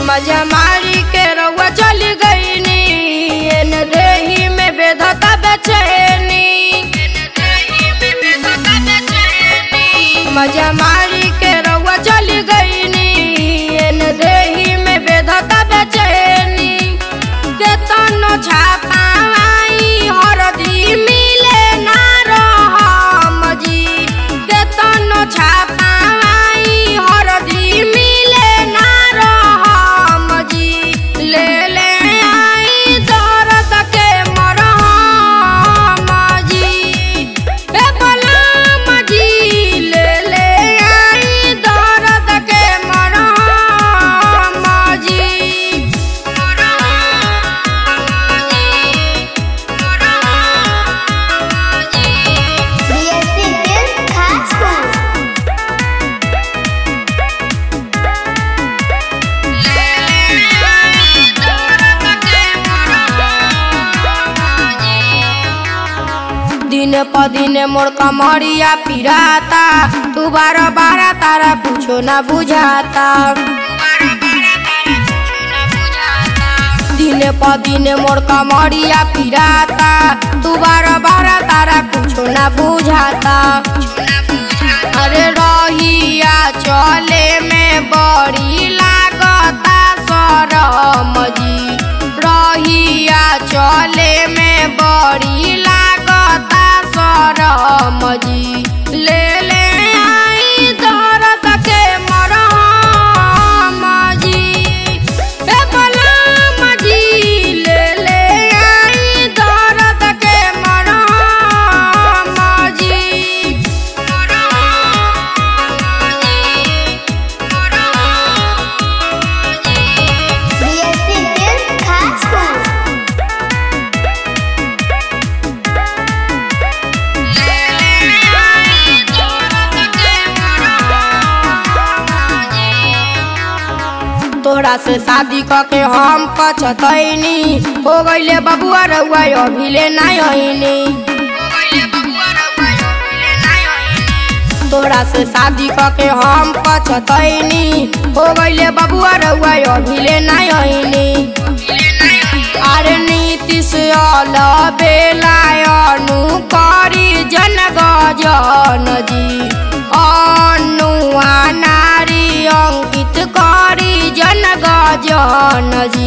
मजा मारी के रउआ चली गईनी, एन देही में बेधता बेचैनी। मजा मारी के रउआ चली गईनी, एन देही में बेधता बेचैनी। केतनो छापाई हरदी मिले ना रहम जी, केतनो छापाई हरदी मिले ना रहम जी। ले ले आई दर्द के मरहम जी, ए बलम जी। ले ले आई दर्द के मरहम जी। दिन प दिन मोर कमरिया पिराता, तू बार बार तारा कुछो ना बुझाता। दिन प दिन मोर कमरिया पिराता, तू बार बार तारा कुछो ना बुझाता। अरे रहिया चले में बड़ी लागता शरम जी, रहिया चले में बड़ी लागता शरम जी। ले ले आई दर्द के मरहम जी, ए बलम जी। ले ले आई दर्द के मरहम जी। तोरा से शादी करके हम पछतैनी, हो गईले बबुआ रउआ अभिले नहीं आईनी। तोरा से शादी करके हम पछतैनी, हो गईले बबुआ रउआ अभिले नहीं आईनी। अरे नीतीश अल बेलायनु करी जन गजन जी, अनुआ नारी अंकित करी जन गजन जी।